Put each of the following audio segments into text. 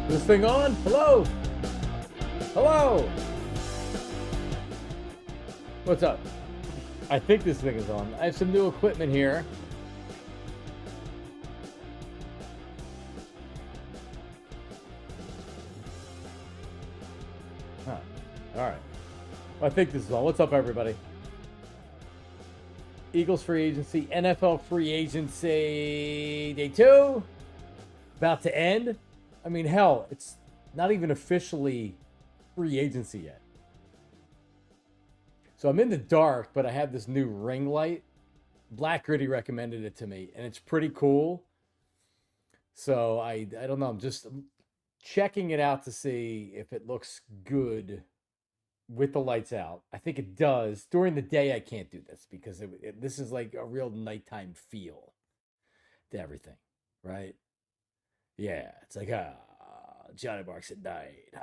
This thing on? Hello? Hello? What's up? I think this thing is on. I have some new equipment here. Huh. All right. Well, I think this is on. What's up, everybody? Eagles free agency, NFL free agency, day 2. About to end. I mean, hell, it's not even officially free agency yet. So I'm in the dark, but I have this new ring light. Black Gritty recommended it to me, and it's pretty cool. So I don't know. I'm just checking it out to see if it looks good with the lights out. I think it does. During the day, I can't do this because this is like a real nighttime feel to everything, right? Yeah, it's like, Johnny Barks at night.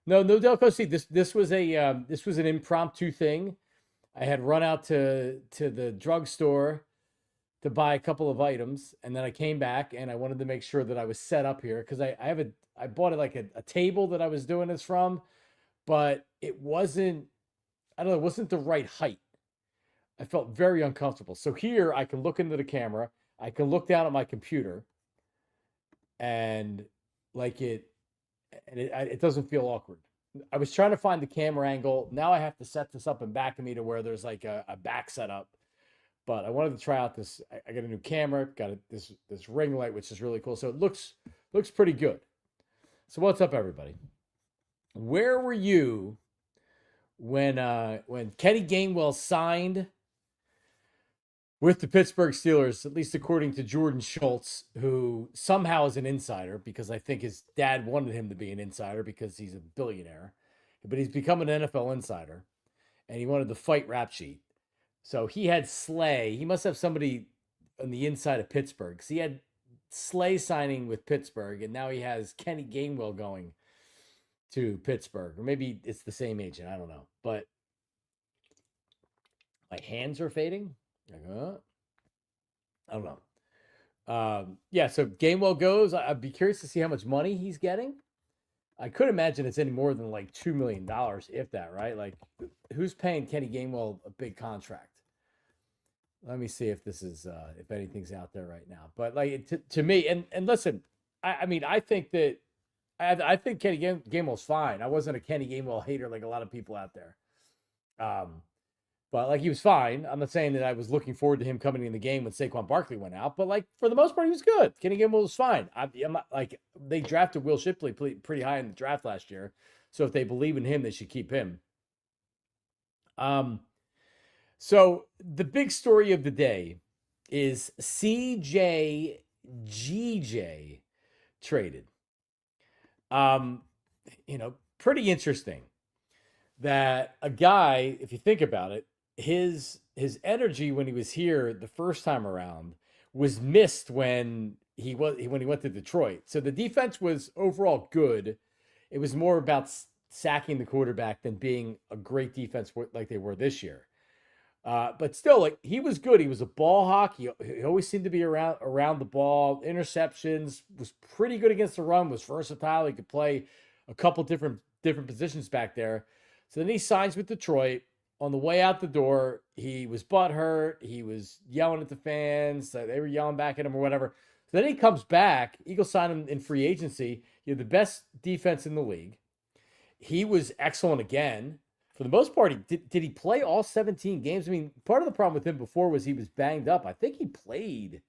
No, Delco. See, this was an impromptu thing. I had run out to the drugstore to buy a couple of items, and then I came back and I wanted to make sure that I was set up here because I bought it like a table that I was doing this from, but it wasn't, I don't know, it wasn't the right height. I felt very uncomfortable. So here I can look into the camera, I can look down at my computer, and like it doesn't feel awkward. I was trying to find the camera angle. Now I have to set this up in back of me to where there's like a back setup. But I wanted to try out this. I got a new camera, got this ring light, which is really cool. So it looks pretty good. So what's up, everybody? Where were you when Kenny Gainwell signed with the Pittsburgh Steelers, at least according to Jordan Schultz, who somehow is an insider because I think his dad wanted him to be an insider because he's a billionaire, but he's become an NFL insider, and he wanted the fight rap sheet. So he had Slay. He must have somebody on the inside of Pittsburgh. So he had Slay signing with Pittsburgh, and now he has Kenny Gainwell going to Pittsburgh. Or maybe it's the same agent. I don't know. But my hands are fading. I don't know. Yeah, so Gainwell goes. I'd be curious to see how much money he's getting. I could imagine it's any more than like $2 million, if that, right? Like, who's paying Kenny Gainwell a big contract? Let me see if this is, if anything's out there right now. But like, to me, and listen, I mean, I think that, I think Kenny Gainwell's fine. I wasn't a Kenny Gainwell hater like a lot of people out there. But like, he was fine. I'm not saying that I was looking forward to him coming in the game when Saquon Barkley went out, but like, for the most part, he was good. Kenny Gainwell was fine. I'm not, like, they drafted Will Shipley pretty high in the draft last year. So if they believe in him, they should keep him. So the big story of the day is CJGJ traded. Pretty interesting that a guy, if you think about it, his energy when he was here the first time around was missed when he went to Detroit. So the defense was overall good. It was more about sacking the quarterback than being a great defense like they were this year. But still, like, he was good. He was a ball hawk. He always seemed to be around the ball. Interceptions, was pretty good against the run, was versatile. He could play a couple different positions back there. So then he signs with Detroit. On the way out the door, he was butthurt. He was yelling at the fans. They were yelling back at him or whatever. So then he comes back. Eagles sign him in free agency. You have the best defense in the league. He was excellent again. for the most part, did he play all 17 games? I mean, part of the problem with him before was he was banged up. I think he played.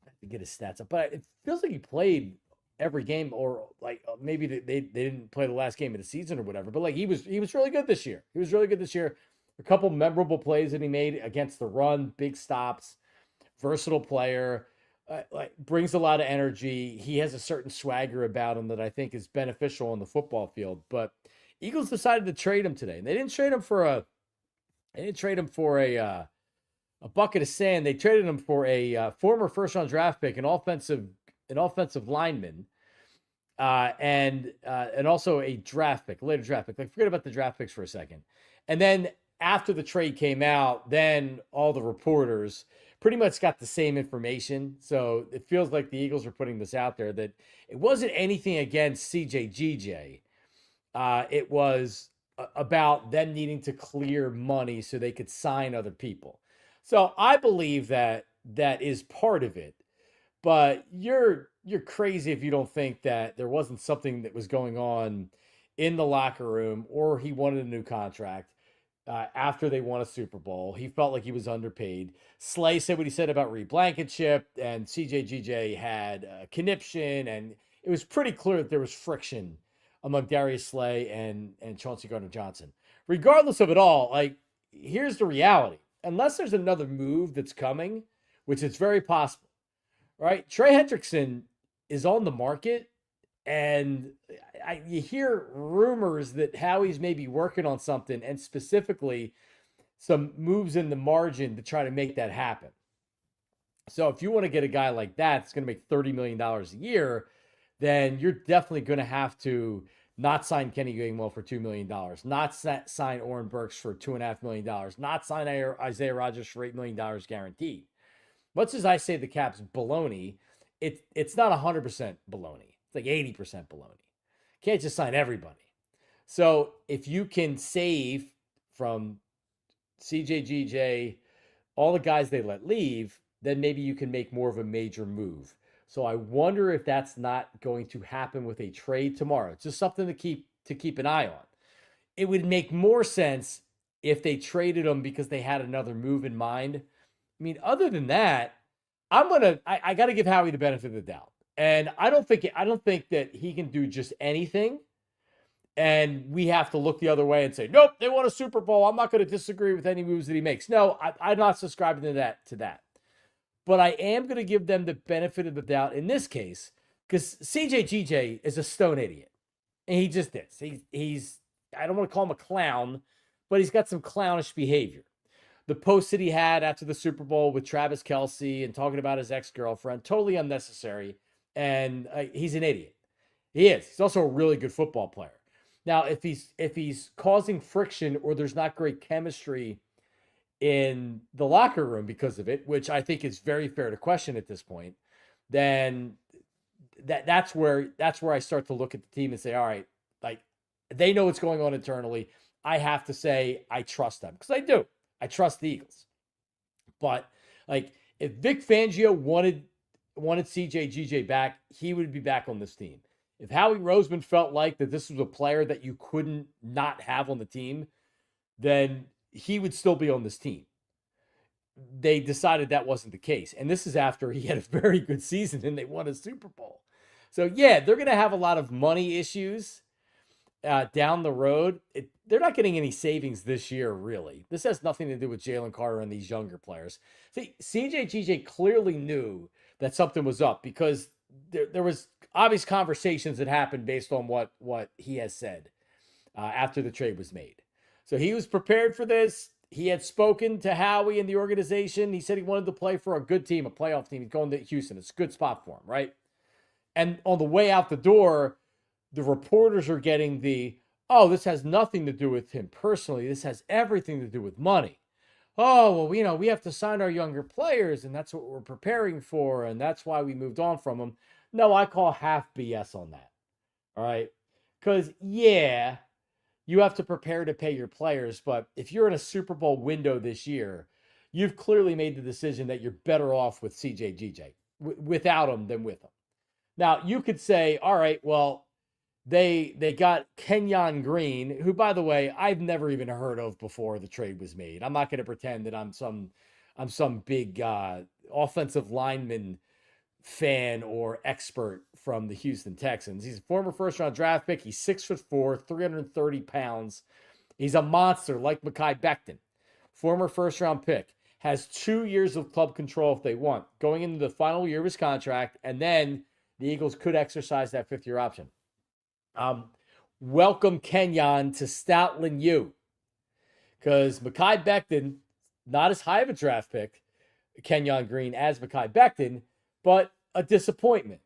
I have to get his stats up, but it feels like he played every game, or like maybe they didn't play the last game of the season or whatever. But like he was really good this year. He was really good this year. A couple memorable plays that he made against the run, big stops, versatile player. Like brings a lot of energy. He has a certain swagger about him that I think is beneficial on the football field. But Eagles decided to trade him today. And they didn't trade him for a bucket of sand. They traded him for a former first round draft pick, an offensive lineman, and also a draft pick, later draft pick. Like forget about the draft picks for a second. And then after the trade came out, then all the reporters pretty much got the same information. So it feels like the Eagles are putting this out there that it wasn't anything against CJGJ. It was about them needing to clear money so they could sign other people. So I believe that that is part of it. But you're crazy if you don't think that there wasn't something that was going on in the locker room, or he wanted a new contract after they won a Super Bowl. He felt like he was underpaid. Slay said what he said about Reed Blankenship, and CJGJ had a conniption, and it was pretty clear that there was friction among Darius Slay and Chauncey Gardner-Johnson. Regardless of it all, like, here's the reality. Unless there's another move that's coming, which is very possible, right? Trey Hendrickson is on the market, and you hear rumors that Howie's maybe working on something, and specifically some moves in the margin to try to make that happen. So if you want to get a guy like that, it's going to make $30 million a year, then you're definitely going to have to not sign Kenny Gainwell for $2 million, not sign Oren Burks for $2.5 million, not sign Isaiah Rodgers for $8 million guaranteed. Much as I say the cap's baloney, it's not 100% baloney. It's like 80% baloney. Can't just sign everybody. So if you can save from CJGJ, all the guys they let leave, then maybe you can make more of a major move. So I wonder if that's not going to happen with a trade tomorrow. It's just something to keep an eye on. It would make more sense if they traded him because they had another move in mind. I mean, other than that, I got to give Howie the benefit of the doubt. And I don't think that he can do just anything. And we have to look the other way and say, nope, they won a Super Bowl. I'm not going to disagree with any moves that he makes. No, I'm not subscribing to that. But I am going to give them the benefit of the doubt in this case, because CJGJ is a stone idiot. And he just is. He's I don't want to call him a clown, but he's got some clownish behavior. The post that he had after the Super Bowl with Travis Kelce and talking about his ex-girlfriend, totally unnecessary. And he's an idiot. He is. He's also a really good football player. Now, if he's causing friction or there's not great chemistry in the locker room because of it, which I think is very fair to question at this point, then that's where I start to look at the team and say, all right, like they know what's going on internally. I have to say I trust them because I do. I trust the Eagles. But like if Vic Fangio wanted CJGJ back, he would be back on this team. If Howie Roseman felt like that this was a player that you couldn't not have on the team, then he would still be on this team. They decided that wasn't the case. And this is after he had a very good season and they won a Super Bowl. So yeah, they're going to have a lot of money issues down the road. They're not getting any savings this year, really. This has nothing to do with Jalen Carter and these younger players. See, CJGJ clearly knew that something was up because there was obvious conversations that happened based on what he has said after the trade was made. So he was prepared for this. He had spoken to Howie and the organization. He said he wanted to play for a good team, a playoff team. He's going to Houston. It's a good spot for him, right? And on the way out the door, the reporters are getting this has nothing to do with him personally. This has everything to do with money. Oh, well, we have to sign our younger players, and that's what we're preparing for, and that's why we moved on from them. No, I call half BS on that. All right? Because, yeah, you have to prepare to pay your players, but if you're in a Super Bowl window this year, you've clearly made the decision that you're better off with CJGJ without him than with him. Now, you could say, all right, well, They got Kenyon Green, who, by the way, I've never even heard of before the trade was made. I'm not going to pretend that I'm some big offensive lineman fan or expert from the Houston Texans. He's a former first round draft pick. He's 6'4", 330 pounds. He's a monster like Mekhi Becton, former first round pick. Has 2 years of club control if they want, going into the final year of his contract, and then the Eagles could exercise that fifth-year option. Welcome Kenyon to Stoutland U, because Mekhi Becton, not as high of a draft pick, Kenyon Green, as Mekhi Becton, but a disappointment.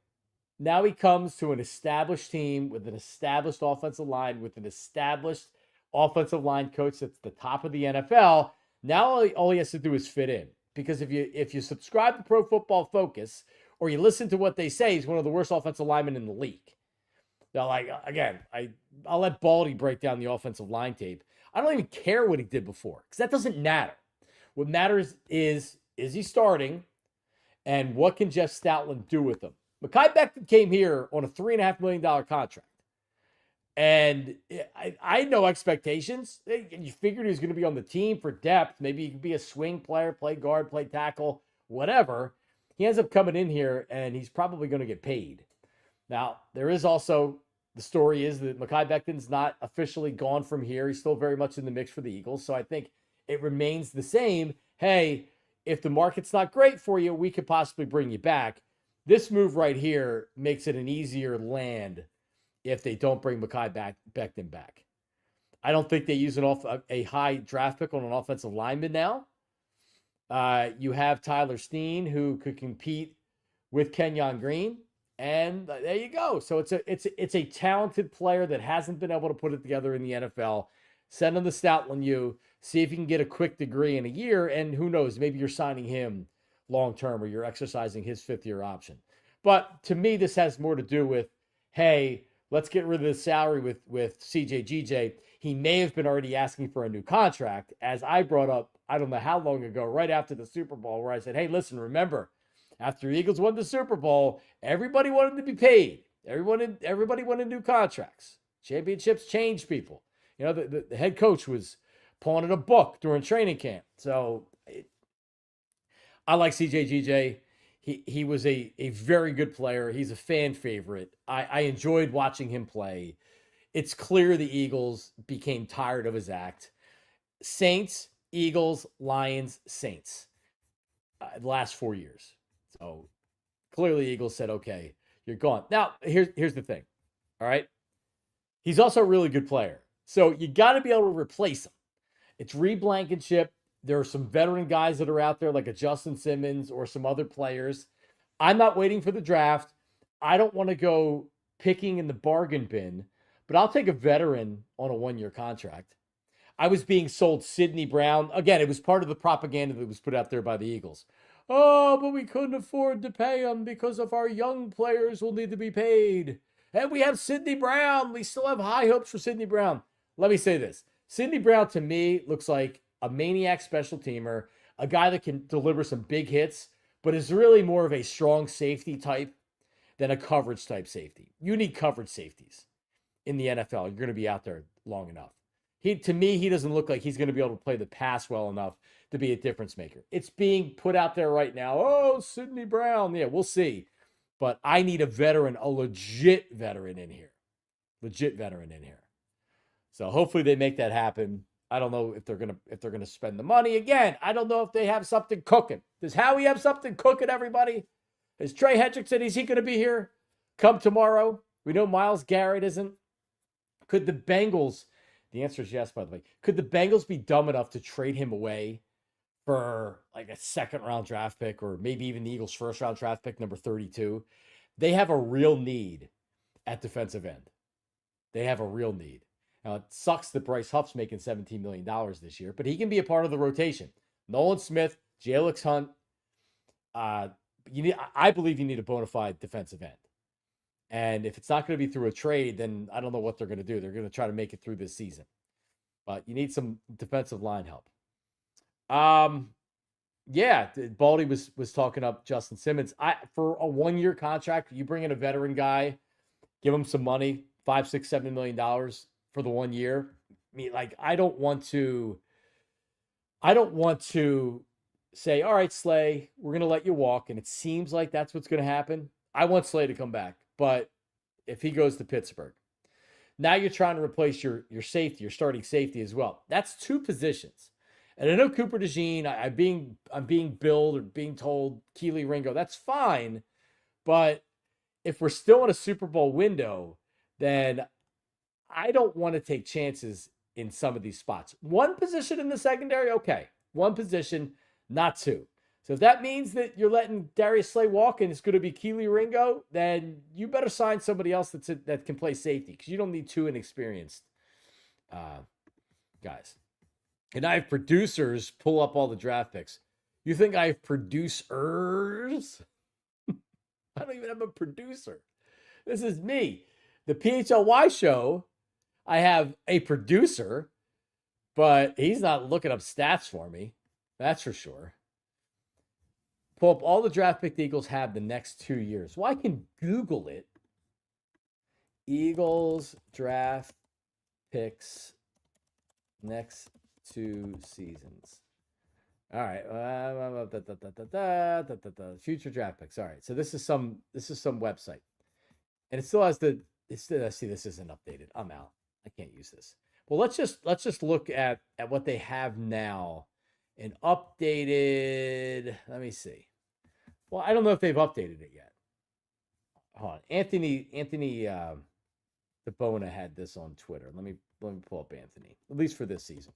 Now he comes to an established team with an established offensive line, with an established offensive line coach that's the top of the NFL. Now all he has to do is fit in. Because if you subscribe to Pro Football Focus or you listen to what they say, he's one of the worst offensive linemen in the league. Now, like, again, I'll let Baldy break down the offensive line tape. I don't even care what he did before, because that doesn't matter. What matters is he starting, and what can Jeff Stoutland do with him? Mekhi Becton came here on a $3.5 million contract. And I had no expectations. You figured he was going to be on the team for depth. Maybe he could be a swing player, play guard, play tackle, whatever. He ends up coming in here, and he's probably going to get paid. Now, there is also, the story is that Mekhi Becton's not officially gone from here. He's still very much in the mix for the Eagles. So I think it remains the same. Hey, if the market's not great for you, we could possibly bring you back. This move right here makes it an easier land if they don't bring Mekhi Becton back. I don't think they use a high draft pick on an offensive lineman now. You have Tyler Steen, who could compete with Kenyon Green. And there you go. So it's a talented player that hasn't been able to put it together in the NFL. Send him to Stoutland U. See if you can get a quick degree in a year. And who knows, maybe you're signing him long term or you're exercising his fifth-year option. But to me, this has more to do with, hey, let's get rid of the salary with CJGJ. He may have been already asking for a new contract, as I brought up, I don't know how long ago, right after the Super Bowl, where I said, hey, listen, remember, after the Eagles won the Super Bowl, everybody wanted to be paid. Everybody wanted new contracts. Championships change people. You know, the head coach was pawning a book during training camp. So I like CJGJ. He was a very good player. He's a fan favorite. I enjoyed watching him play. It's clear the Eagles became tired of his act. Saints, Eagles, Lions, Saints. The last 4 years. So clearly the Eagles said, okay, you're gone. Now, here's the thing. All right. He's also a really good player. So you got to be able to replace him. It's Reed Blankenship. There are some veteran guys that are out there, like a Justin Simmons or some other players. I'm not waiting for the draft. I don't want to go picking in the bargain bin, but I'll take a veteran on a 1-year contract. I was being sold Sidney Brown. Again, it was part of the propaganda that was put out there by the Eagles. Oh, but we couldn't afford to pay him because of our young players will need to be paid. And we have Sidney Brown. We still have high hopes for Sidney Brown. Let me say this. Sidney Brown, to me, looks like a maniac special teamer, a guy that can deliver some big hits, but is really more of a strong safety type than a coverage type safety. You need coverage safeties in the NFL. You're going to be out there long enough. To me, he doesn't look like he's going to be able to play the pass well enough to be a difference maker. It's being put out there right now. Oh, Sidney Brown. Yeah, we'll see. But I need a veteran, a legit veteran in here. Legit veteran in here. So hopefully they make that happen. I don't know if they're gonna spend the money. Again, I don't know if they have something cooking. Does Howie have something cooking, everybody? Is Trey Hendrickson, is he going to be here come tomorrow? We know Myles Garrett isn't. Could the Bengals, the answer is yes, by the way, could the Bengals be dumb enough to trade him away for like a second-round draft pick or maybe even the Eagles' first-round draft pick, number 32? They have a real need at defensive end. They have a real need. Now, it sucks that Bryce Huff's making $17 million this year, but he can be a part of the rotation. Nolan Smith, Jalix Hunt. I believe you need a bona fide defensive end. And if it's not going to be through a trade, then I don't know what they're going to do. They're going to try to make it through this season. But you need some defensive line help. Yeah, Baldy was talking up Justin Simmons. For a 1-year contract, you bring in a veteran guy, give him some money, $5, $6, $7 million for the 1 year. I mean, like, I don't want to say, all right, Slay, we're going to let you walk. And it seems like that's what's going to happen. I want Slay to come back. But if he goes to Pittsburgh, now you're trying to replace your safety, your starting safety as well. That's 2 positions. And I know Cooper DeJean, I'm being billed or being told Keely Ringo. That's fine. But if we're still in a Super Bowl window, then I don't want to take chances in some of these spots. 1 position in the secondary, okay. 1 position, not 2. So if that means that you're letting Darius Slay walk and it's going to be Keely Ringo, then you better sign somebody else that can play safety, because you don't need 2 inexperienced guys. And I have producers pull up all the draft picks. You think I have producers? I don't even have a producer. This is me. The PHLY show, I have a producer, but he's not looking up stats for me. That's for sure. Pull up all the draft pick the Eagles have the next 2 years. Well, I can Google it. Eagles draft picks next 2 seasons. All right. Future draft picks. All right. So this is some website. And it still has see, this isn't updated. I'm out. I can't use this. Well, let's just look at what they have now and updated. Let me see. Well, I don't know if they've updated it yet. Hold on. Anthony DeBona had this on Twitter. Let me pull up Anthony, at least for this season.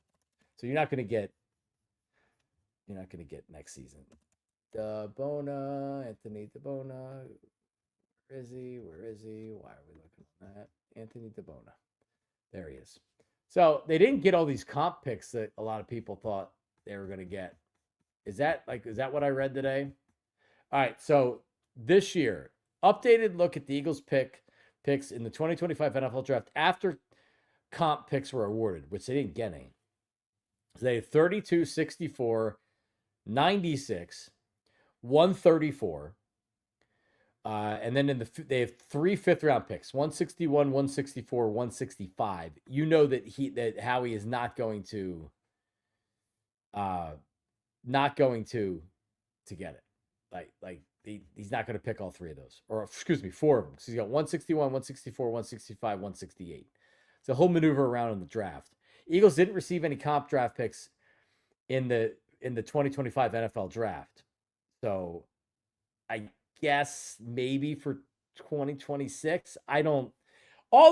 So you're not going to get next season. DeBona, Anthony DeBona. Where is he? Why are we looking at that? Anthony DeBona. There he is. So they didn't get all these comp picks that a lot of people thought they were going to get. Is that what I read today? All right. So this year, updated look at the Eagles picks in the 2025 NFL draft after comp picks were awarded, which they didn't get any. So they had 32, 64, 96, 134. And then they have 3 5th-round picks: 161, 164, 165. You know that Howie is not going to get it. Like he's not going to pick all 3 of those, or excuse me, 4 of them. So he's got 161, 164, 165, 168. It's a whole maneuver around in the draft. Eagles didn't receive any comp draft picks in the 2025 NFL draft. So I guess maybe for 2026. All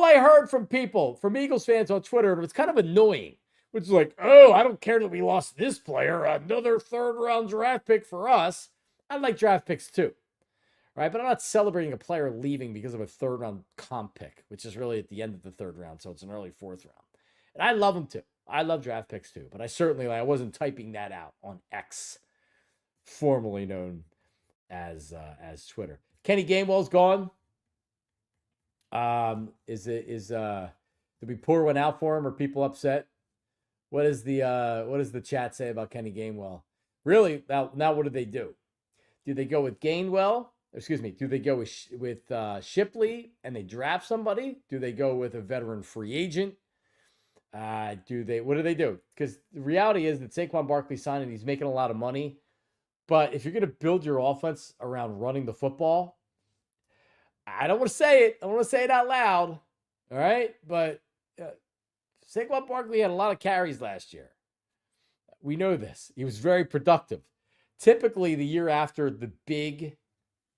I heard from Eagles fans on Twitter, and it was kind of annoying, which is like, oh, I don't care that we lost this player, another 3rd-round draft pick for us. I like draft picks too, right? But I'm not celebrating a player leaving because of a 3rd-round comp pick, which is really at the end of the 3rd round, so it's an early 4th round. And I love them too. I love draft picks too, but I wasn't typing that out on X, formerly known as Twitter. Kenny Gainwell's gone. Did we pour one out for him? Are people upset? What does the chat say about Kenny Gainwell? Really, now what do they do? Do they go with Gainwell? Excuse me. Do they go with Shipley and they draft somebody? Do they go with a veteran free agent? What do they do? Because the reality is that Saquon Barkley signed and he's making a lot of money. But if you're going to build your offense around running the football, I don't want to say it. I don't want to say it out loud. All right. But Saquon Barkley had a lot of carries last year. We know this. He was very productive. Typically, the year after the big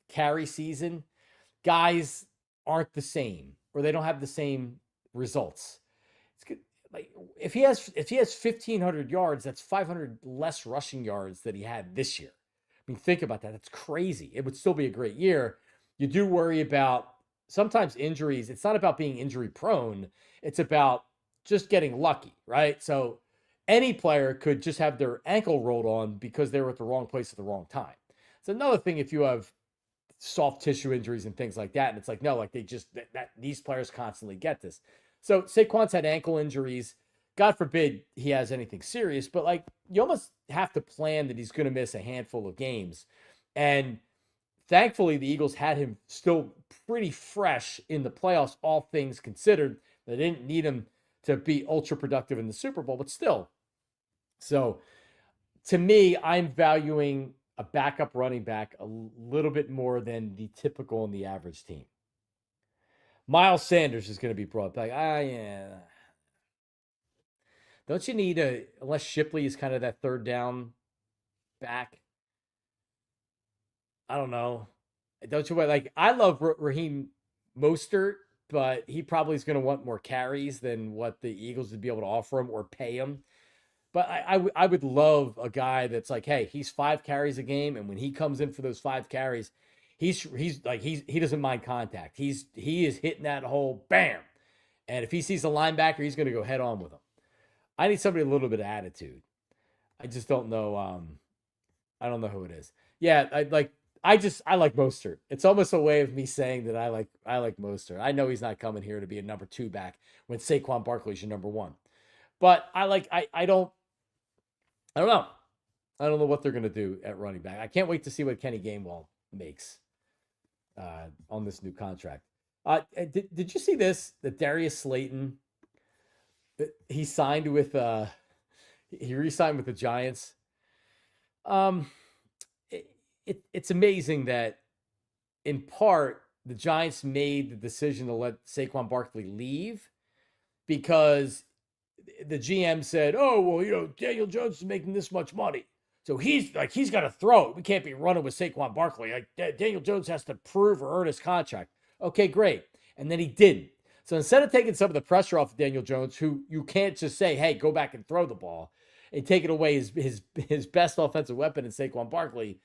carry season, guys aren't the same, or they don't have the same results. It's good. Like if he has 1,500 yards, that's 500 less rushing yards than he had this year. I mean, think about that. That's crazy. It would still be a great year. You do worry about sometimes injuries. It's not about being injury prone. It's about just getting lucky, right? So any player could just have their ankle rolled on because they were at the wrong place at the wrong time. It's another thing if you have soft tissue injuries and things like that. And it's like, no, like these players constantly get this. So Saquon's had ankle injuries. God forbid he has anything serious, but like you almost have to plan that he's going to miss a handful of games. And thankfully, the Eagles had him still pretty fresh in the playoffs, all things considered. They didn't need him to be ultra productive in the Super Bowl, but still. So to me, I'm valuing a backup running back a little bit more than the typical and the average team. Miles Sanders is going to be brought back. Yeah. Don't you need unless Shipley is kind of that third down back? I don't know. Don't you like? I love Raheem Mostert, but he probably is going to want more carries than what the Eagles would be able to offer him or pay him. But I would love a guy that's like, hey, he's 5 carries a game, and when he comes in for those 5 carries, he doesn't mind contact. He is hitting that hole, bam. And if he sees a linebacker, he's going to go head on with him. I need somebody with a little bit of attitude. I just don't know. I don't know who it is. Yeah, I like Mostert. It's almost a way of me saying that I like Mostert. I know he's not coming here to be a number 2 back when Saquon Barkley's your number 1. But I don't know. I don't know what they're going to do at running back. I can't wait to see what Kenny Gainwell makes on this new contract. Did you see this? That Darius Slayton, he signed with he re-signed with the Giants. It's amazing that in part the Giants made the decision to let Saquon Barkley leave because the GM said, "Oh, well, Daniel Jones is making this much money, so he's got to throw it. We can't be running with Saquon Barkley. Like Daniel Jones has to prove or earn his contract." Okay, great. And then he didn't. So instead of taking some of the pressure off of Daniel Jones, who you can't just say, "Hey, go back and throw the ball," and take it away his best offensive weapon in Saquon Barkley.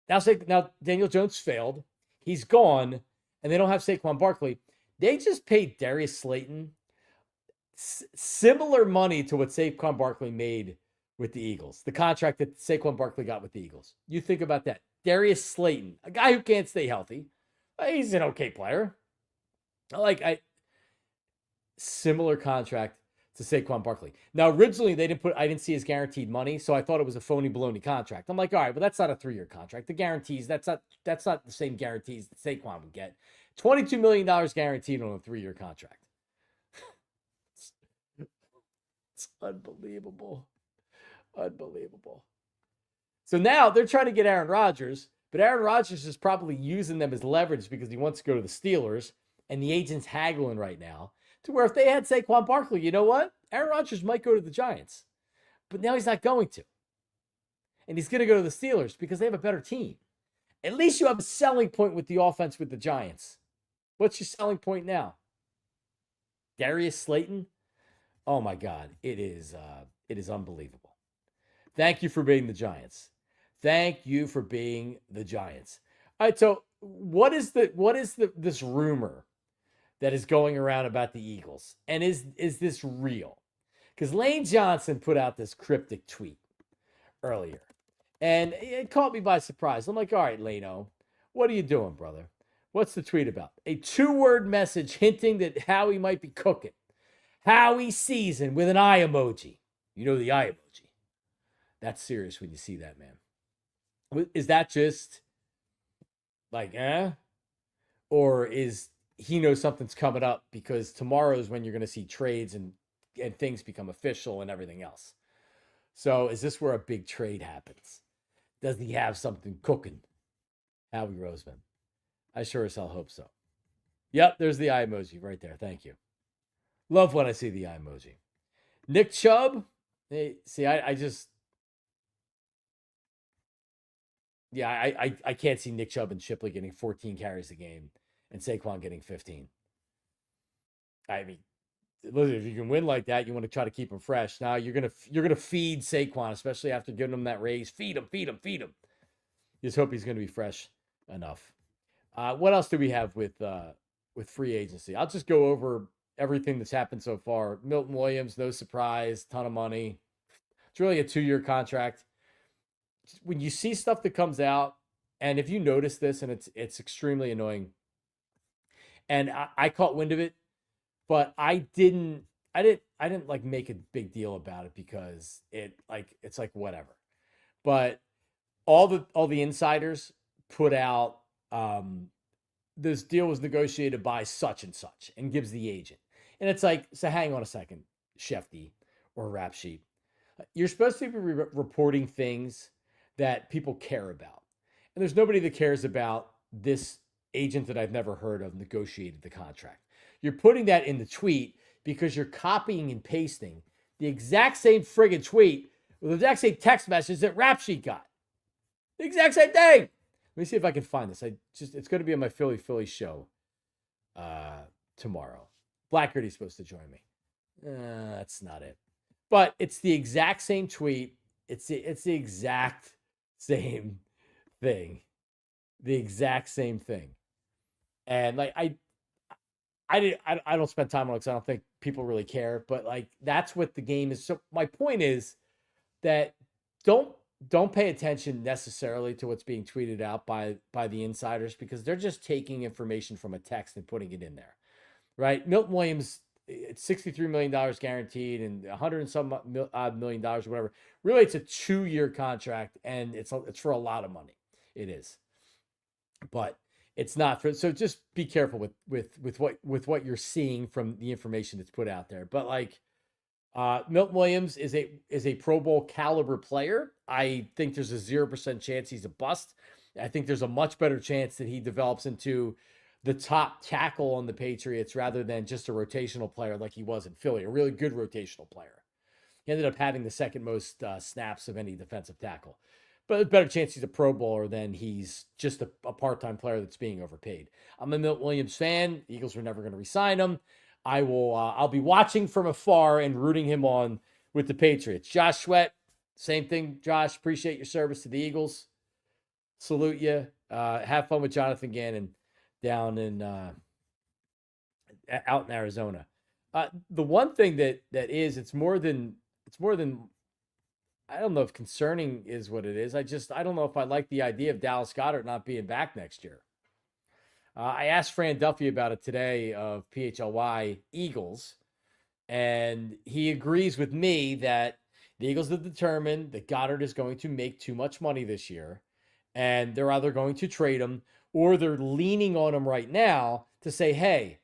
Now Daniel Jones failed. He's gone, and they don't have Saquon Barkley. They just paid Darius Slayton similar money to what Saquon Barkley made with the Eagles, the contract that Saquon Barkley got with the Eagles. You think about that. Darius Slayton, a guy who can't stay healthy. He's an okay player. Similar contract to Saquon Barkley. Now, originally I didn't see his guaranteed money, so I thought it was a phony baloney contract. I'm like, all right, but that's not a 3-year contract. The guarantees, that's not the same guarantees that Saquon would get. $22 million guaranteed on a 3-year contract. It's unbelievable. Unbelievable. So now they're trying to get Aaron Rodgers, but Aaron Rodgers is probably using them as leverage because he wants to go to the Steelers, and the agent's haggling right now to where if they had Saquon Barkley, you know what? Aaron Rodgers might go to the Giants. But now he's not going to. And he's going to go to the Steelers because they have a better team. At least you have a selling point with the offense with the Giants. What's your selling point now? Darius Slayton? Oh my God, it is unbelievable. Thank you for being the Giants. Thank you for being the Giants. All right, so what is this rumor that is going around about the Eagles? And is this real? Because Lane Johnson put out this cryptic tweet earlier, and it caught me by surprise. I'm like, all right, Lano, what are you doing, brother? What's the tweet about? A 2-word message hinting that Howie might be cooking. Howie season with an eye emoji. You know the eye emoji. That's serious when you see that, man. Is that just like, or is he knows something's coming up because tomorrow is when you're going to see trades and things become official and everything else. So is this where a big trade happens? Does he have something cooking? Howie Roseman. I sure as hell hope so. Yep, there's the eye emoji right there. Thank you. Love when I see the eye emoji. Nick Chubb. Hey, see, I can't see Nick Chubb and Shipley getting 14 carries a game and Saquon getting 15. I mean, listen, if you can win like that, you want to try to keep him fresh. Now you're gonna feed Saquon, especially after giving him that raise. Feed him. You just hope he's gonna be fresh enough. What else do we have with free agency? I'll just go over everything that's happened so far. Milton Williams, no surprise, ton of money. It's really a 2-year contract. When you see stuff that comes out, and if you notice this, and it's extremely annoying, and I caught wind of it, but I didn't like make a big deal about it because it's like whatever. But all the insiders put out, this deal was negotiated by such and such, and gives the agent. And it's like, so hang on a second, Shefty or Rap Sheet. You're supposed to be reporting things that people care about. And there's nobody that cares about this agent that I've never heard of negotiated the contract. You're putting that in the tweet because you're copying and pasting the exact same friggin' tweet with the exact same text message that Rap Sheet got. The exact same thing. Let me see if I can find this. It's going to be on my Philly show tomorrow. Blackguardy's supposed to join me. That's not it. But it's the exact same tweet. It's the exact same thing. The exact same thing. And like I don't spend time on it because I don't think people really care. But like that's what the game is. So my point is that don't pay attention necessarily to what's being tweeted out by the insiders, because they're just taking information from a text and putting it in there, right? Milton Williams, it's $63 million guaranteed and $100 and some million or whatever. Really, it's a 2-year contract, and it's for a lot of money. It is, but it's not for. So just be careful with what you're seeing from the information that's put out there. But like, Milton Williams is a Pro Bowl caliber player. I think there's a 0% chance he's a bust. I think there's a much better chance that he develops into the top tackle on the Patriots rather than just a rotational player like he was in Philly, a really good rotational player. He ended up having the second most snaps of any defensive tackle. But a better chance he's a Pro Bowler than he's just a part-time player that's being overpaid. I'm a Milton Williams fan. The Eagles were never going to re-sign him. I'll be watching from afar and rooting him on with the Patriots. Josh Sweat, same thing. Josh, appreciate your service to the Eagles. Salute you. Have fun with Jonathan Gannon down in out in Arizona. The one thing that is, it's more than I don't know if concerning is what it is. I don't know if I like the idea of Dallas Goedert not being back next year. I asked Fran Duffy about it today of PHLY Eagles, and he agrees with me that the Eagles have determined that Goddard is going to make too much money this year, and they're either going to trade him or they're leaning on him right now to say, hey,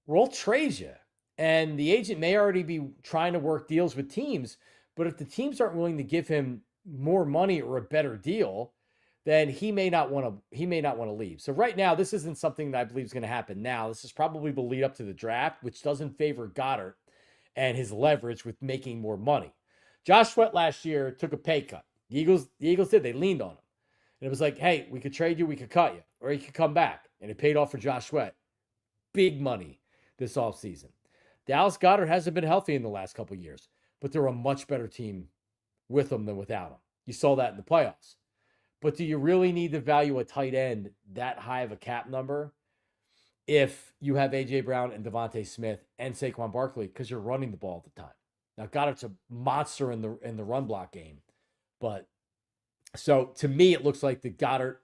we'll trade you. And the agent may already be trying to work deals with teams, but if the teams aren't willing to give him more money or a better deal, then he may not want to leave. So right now, this isn't something that I believe is going to happen now. This is probably the lead up to the draft, which doesn't favor Goddard and his leverage with making more money. Josh Sweat last year took a pay cut. The Eagles did. They leaned on him. And it was like, hey, we could trade you, we could cut you, or you could come back. And it paid off for Josh Sweat. Big money this offseason. Dallas Goedert hasn't been healthy in the last couple of years, but they're a much better team with him than without him. You saw that in the playoffs. But do you really need to value a tight end that high of a cap number if you have A.J. Brown and Devontae Smith and Saquon Barkley, because you're running the ball all the time? Now, Goddard's a monster in the run block game. But so to me, it looks like the Goddard,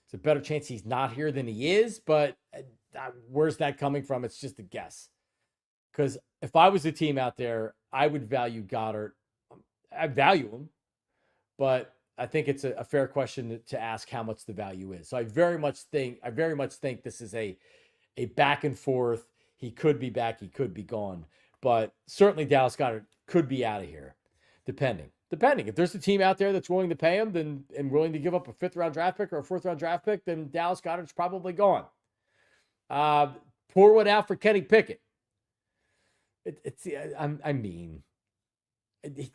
it's a better chance he's not here than he is. But where's that coming from? It's just a guess. Because if I was the team out there, I would value Goddard. I value him, but I think it's a fair question to ask how much the value is. So I very much think this is a back and forth. He could be back, he could be gone, but certainly Dallas Goedert could be out of here, depending. If there's a team out there that's willing to pay him, and willing to give up a 5th round draft pick or a 4th round draft pick, then Dallas Goedert's probably gone. Pour one out for Kenny Pickett. I mean,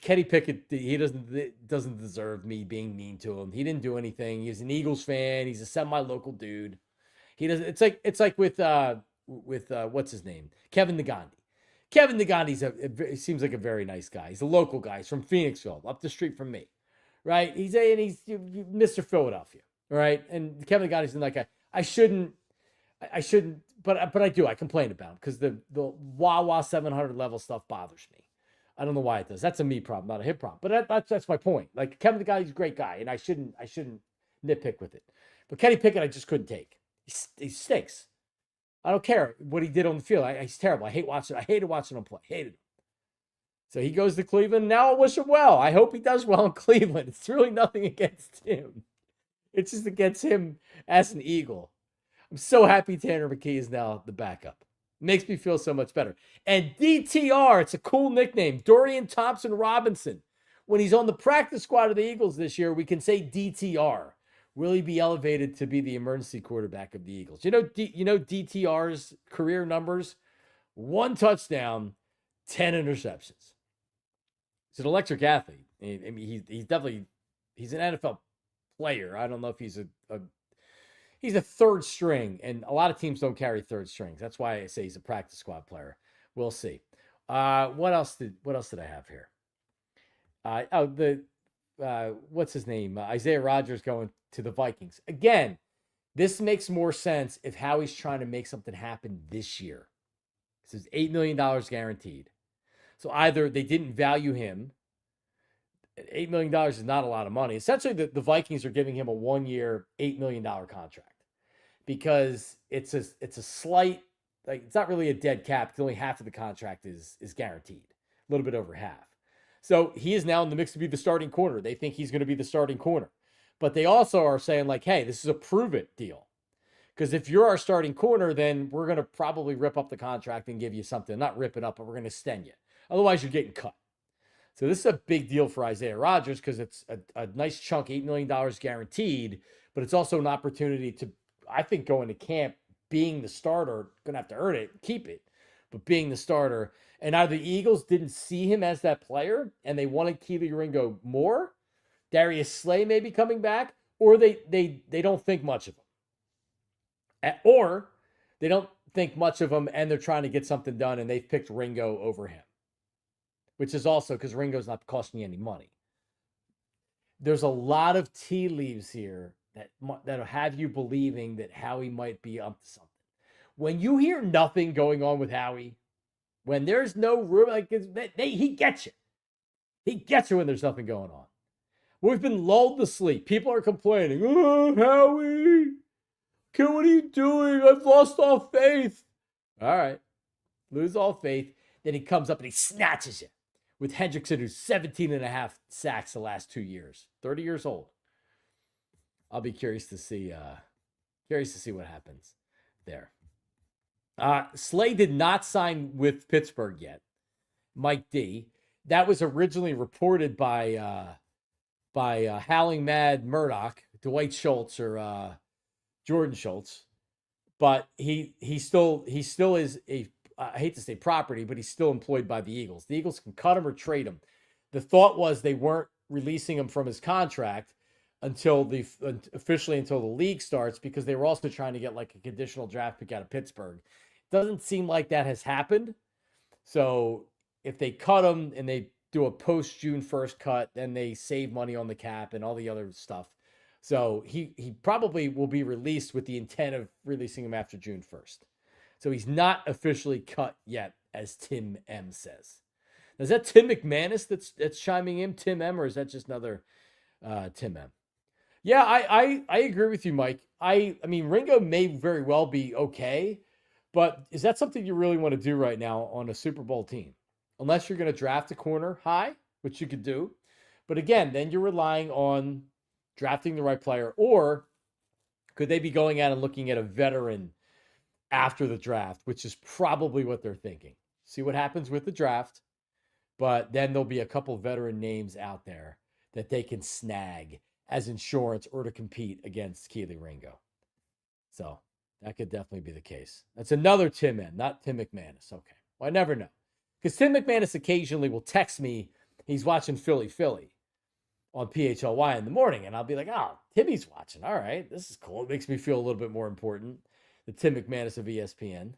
Kenny Pickett, he doesn't deserve me being mean to him. He didn't do anything. He's an Eagles fan. He's a semi-local dude. He doesn't. It's like with what's his name, Kevin Nagandi. Kevin Nagandi's seems like a very nice guy. He's a local guy. He's from Phoenixville, up the street from me, right? He's Mr. Philadelphia, right? And Kevin Nagandi's like I shouldn't, but I do. I complain about him because the Wawa 700 level stuff bothers me. I don't know why it does. That's a me problem, not a him problem. But that's my point. Like Kevin Nagandi's a great guy, and I shouldn't nitpick with it. But Kenny Pickett, I just couldn't take. He stinks. I don't care what he did on the field. He's terrible. I hated watching him play. Hated him. So he goes to Cleveland. Now I wish him well. I hope he does well in Cleveland. It's really nothing against him. It's just against him as an Eagle. I'm so happy Tanner McKee is now the backup. Makes me feel so much better. And DTR, it's a cool nickname, Dorian Thompson Robinson. When he's on the practice squad of the Eagles this year, we can say DTR. Will he be elevated to be the emergency quarterback of the Eagles? You know DTR's career numbers? 1 touchdown, 10 interceptions. He's an electric athlete. I mean, he's an NFL player. I don't know if he's he's a third string, and a lot of teams don't carry third strings. That's why I say he's a practice squad player. We'll see. What else did I have here? What's his name? Isaiah Rodgers going to the Vikings. Again, this makes more sense if Howie's trying to make something happen this year. This is $8 million guaranteed. So either they didn't value him. $8 million is not a lot of money. Essentially, the Vikings are giving him a 1-year, $8 million contract because it's a slight, like, it's not really a dead cap. Only half of the contract is guaranteed, a little bit over half. So he is now in the mix to be the starting corner. They think he's going to be the starting corner. But they also are saying, like, hey, this is a prove-it deal. Because if you're our starting corner, then we're going to probably rip up the contract and give you something. Not rip it up, but we're going to extend you. Otherwise, you're getting cut. So this is a big deal for Isaiah Rodgers because it's a nice chunk, $8 million guaranteed, but it's also an opportunity to, I think, go into camp being the starter, going to have to earn it, keep it, but being the starter. And either the Eagles didn't see him as that player and they wanted Keely Ringo more, Darius Slay may be coming back, or they don't think much of him. Or they don't think much of him and they're trying to get something done and they've picked Ringo over him. Which is also because Ringo's not costing you any money. There's a lot of tea leaves here that'll have you believing that Howie might be up to something. When you hear nothing going on with Howie, when there's no room, like he gets you. He gets you when there's nothing going on. We've been lulled to sleep. People are complaining. Oh, Howie, what are you doing? I've lost all faith. All right. Lose all faith. Then he comes up and he snatches you. With Hendrickson, who's 17 and a half sacks the last 2 years, 30 years old. I'll be curious to see what happens there. Slay did not sign with Pittsburgh yet. Mike D. That was originally reported by Howling Mad Murdoch, Dwight Schultz or Jordan Schultz, but he still is a, I hate to say property, but he's still employed by the Eagles. The Eagles can cut him or trade him. The thought was they weren't releasing him from his contract until officially until the league starts because they were also trying to get like a conditional draft pick out of Pittsburgh. Doesn't seem like that has happened. So if they cut him and they do a post June 1st cut, then they save money on the cap and all the other stuff. So he probably will be released with the intent of releasing him after June 1st. So he's not officially cut yet, as Tim M says. Now, is that Tim McManus that's chiming in, Tim M, or is that just another Tim M? Yeah, I agree with you, Mike. I mean, Ringo may very well be okay, but is that something you really want to do right now on a Super Bowl team? Unless you're going to draft a corner high, which you could do. But again, then you're relying on drafting the right player, or could they be going out and looking at a veteran after the draft, which is probably what they're thinking. See what happens with the draft, but then there'll be a couple veteran names out there that they can snag as insurance or to compete against Keely Ringo. So that could definitely be the case. That's another Tim M, not Tim McManus. Okay. Well, I never know. Because Tim McManus occasionally will text me, he's watching Philly on PHLY in the morning, and I'll be like, oh, Timmy's watching. All right, this is cool. It makes me feel a little bit more important. The Tim McManus of ESPN.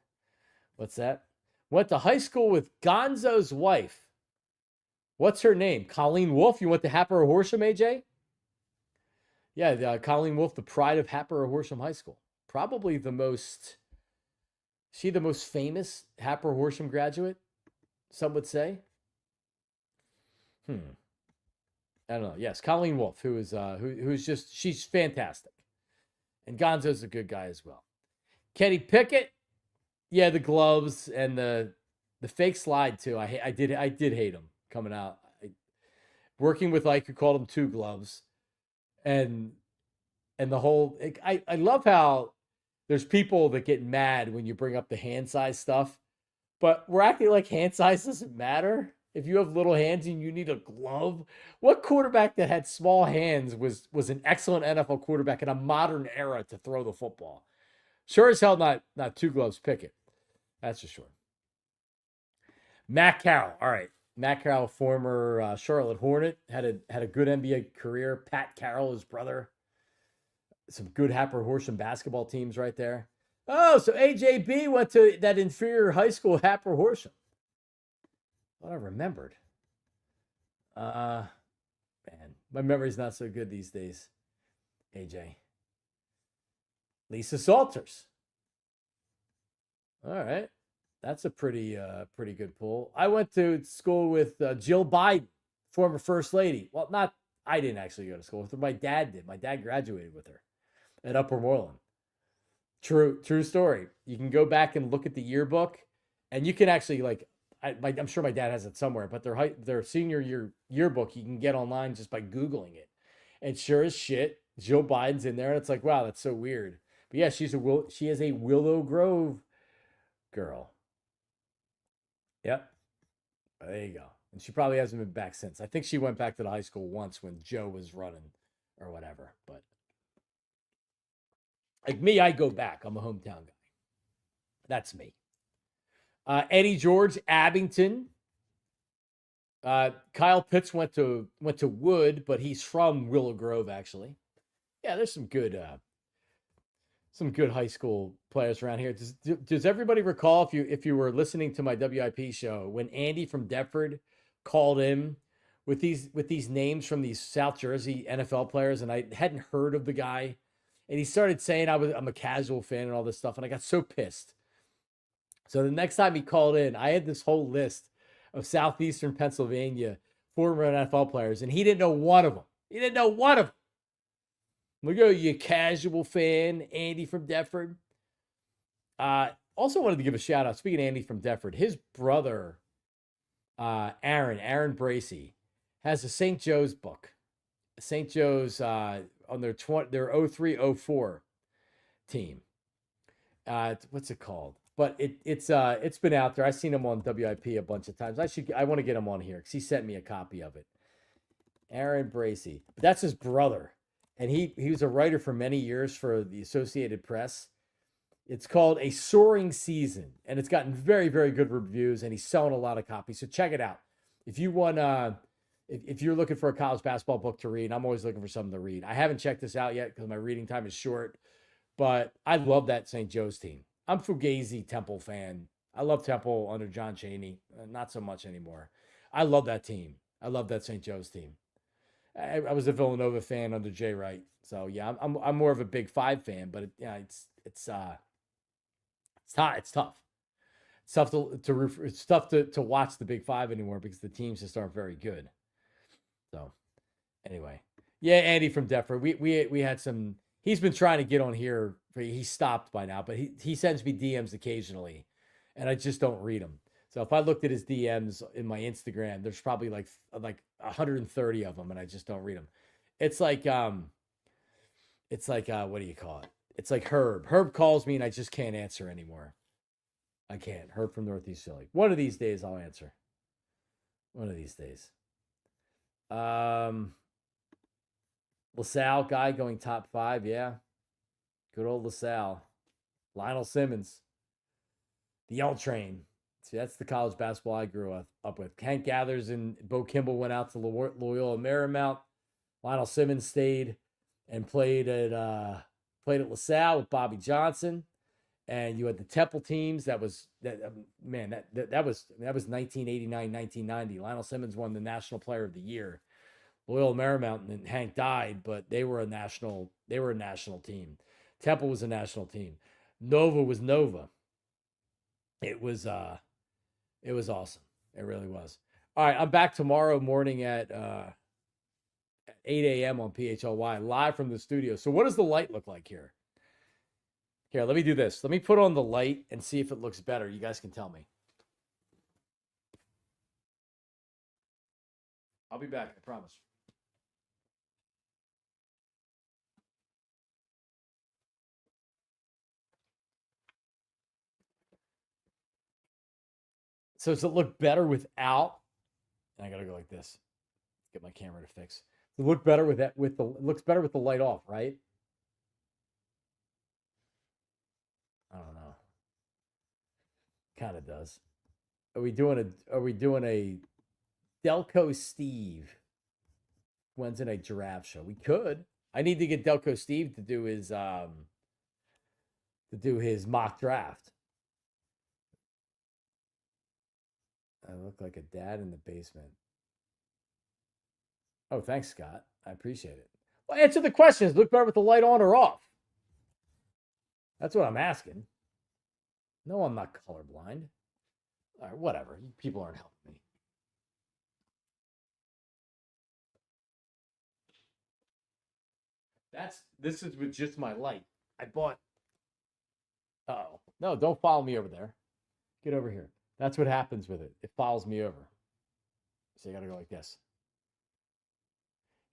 What's that? Went to high school with Gonzo's wife. What's her name? Colleen Wolfe? You went to Happer Horsham, AJ? Yeah, Colleen Wolfe, the pride of Happer Horsham High School. Probably the most famous Happer Horsham graduate, some would say. I don't know. Yes, Colleen Wolfe, who's just, she's fantastic. And Gonzo's a good guy as well. Kenny Pickett, yeah, the gloves and the fake slide too. I did hate him coming out. Working with Ike, who called him two gloves, and and the whole. I love how there's people that get mad when you bring up the hand size stuff, but we're acting like hand size doesn't matter. If you have little hands and you need a glove, what quarterback that had small hands was an excellent NFL quarterback in a modern era to throw the football? Sure as hell, not two gloves Pickett. That's for sure. Matt Carroll. All right, Matt Carroll, former Charlotte Hornet, had a good NBA career. Pat Carroll, his brother, some good Happer Horsham basketball teams right there. Oh, so AJB went to that inferior high school, Happer Horsham. What I remembered. Man, my memory's not so good these days. AJ. Lisa Salters. All right. That's a pretty good pull. I went to school with Jill Biden, former first lady. Well, not I didn't actually go to school with her. My dad did. My dad graduated with her at Upper Moreland. True story. You can go back and look at the yearbook, and you can actually I'm sure my dad has it somewhere, but their senior year yearbook you can get online just by Googling it. And sure as shit, Jill Biden's in there, and it's like, wow, that's so weird. But yeah, she is a Willow Grove girl. Yep. There you go. And she probably hasn't been back since. I think she went back to the high school once when Joe was running or whatever. But like me, I go back. I'm a hometown guy. That's me. Eddie George, Abington. Kyle Pitts went to Wood, but he's from Willow Grove, actually. Yeah, there's some good high school players around here. Does everybody recall if you were listening to my WIP show when Andy from Deptford called in with these names from these South Jersey NFL players, and I hadn't heard of the guy, and he started saying I'm a casual fan and all this stuff, and I got so pissed. So the next time he called in, I had this whole list of Southeastern Pennsylvania former NFL players, and he didn't know one of them. He didn't know one of them. We go, you casual fan, Andy from Deptford. Also wanted to give a shout out. Speaking of Andy from Deptford, his brother, Aaron Bracey, has a St. Joe's book. St. Joe's on their 03-04 team. What's it called? But it's been out there. I've seen him on WIP a bunch of times. I want to get him on here because he sent me a copy of it. Aaron Bracey. But that's his brother. And he was a writer for many years for the Associated Press. It's called A Soaring Season, and it's gotten very, very good reviews, and he's selling a lot of copies. So check it out. If you want, if you're looking for a college basketball book to read, I'm always looking for something to read. I haven't checked this out yet because my reading time is short, but I love that St. Joe's team. I'm Fugazi Temple fan. I love Temple under John Chaney. Not so much anymore. I love that team. I love that St. Joe's team. I was a Villanova fan under Jay Wright, so yeah, I'm more of a Big Five fan. But it's tough. It's tough. It's tough to watch the Big Five anymore because the teams just aren't very good. So anyway, yeah, Andy from Deptford. We had some. He's been trying to get on here. He stopped by now, but he sends me DMs occasionally, and I just don't read them. So if I looked at his DMs in my Instagram, there's probably like 130 of them, and I just don't read them. It's like what do you call it? It's like Herb. Herb calls me, and I just can't answer anymore. I can't. Herb from Northeast Philly. One of these days, I'll answer. One of these days. LaSalle guy going top 5. Yeah, good old LaSalle. Lionel Simmons. The L Train. See, that's the college basketball I grew up with. Hank Gathers and Bo Kimball went out to Loyola Marymount. Lionel Simmons stayed and played at LaSalle with Bobby Johnson. And you had the Temple teams. That was 1989, 1990. Lionel Simmons won the National Player of the Year. Loyola Marymount and Hank died, but they were a national team. Temple was a national team. Nova was Nova. It was awesome. It really was. All right, I'm back tomorrow morning at 8 a.m. on PHLY, live from the studio. So what does the light look like here? Here, let me do this. Let me put on the light and see if it looks better. You guys can tell me. I'll be back, I promise. So does it look better without? And I gotta go like this. Get my camera to fix. Does it look better with that? With the it looks better with the light off, right? I don't know. Kind of does. Are we doing a Delco Steve Wednesday night giraffe show? We could. I need to get Delco Steve to do his mock draft. I look like a dad in the basement. Oh, thanks, Scott. I appreciate it. Well, answer the questions. Look better with the light on or off. That's what I'm asking. No, I'm not colorblind. All right, whatever. People aren't helping me. This is with just my light. I bought. Oh no! Don't follow me over there. Get over here. That's what happens with it. It follows me over. So you got to go like this.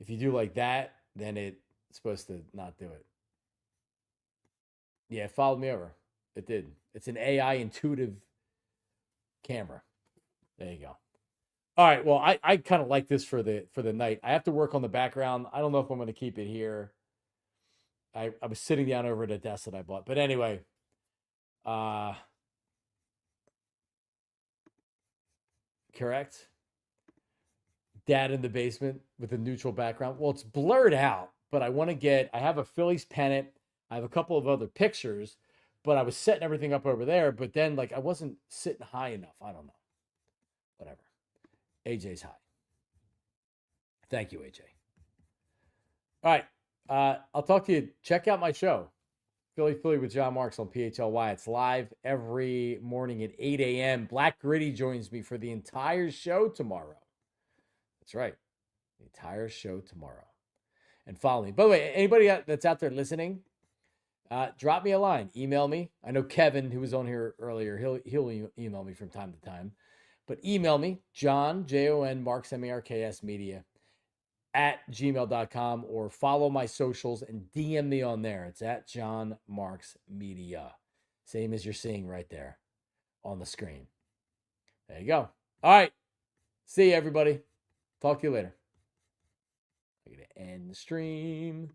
If you do like that, then it's supposed to not do it. Yeah, it followed me over. It did. It's an AI intuitive camera. There you go. All right. Well, I kind of like this for the night. I have to work on the background. I don't know if I'm going to keep it here. I was sitting down over at a desk that I bought. But anyway, correct. Dad in the basement with a neutral background. Well, it's blurred out, but I have a Phillies pennant. I have a couple of other pictures, but I was setting everything up over there. But then, like, I wasn't sitting high enough. I don't know. Whatever. AJ's high. Thank you, AJ. All right. I'll talk to you. Check out my show, Philly with John Marks on PHLY. It's live every morning at 8 a.m. Black Gritty joins me for the entire show tomorrow. That's right. The entire show tomorrow. And follow me. By the way, anybody that's out there listening, drop me a line. Email me. I know Kevin, who was on here earlier, he'll email me from time to time. But email me, John, Jon Marks, Marks Media, @gmail.com, or follow my socials and DM me on there. It's at John Marks Media. Same as you're seeing right there on the screen. There you go. All right. See you, everybody. Talk to you later. I'm going to end the stream.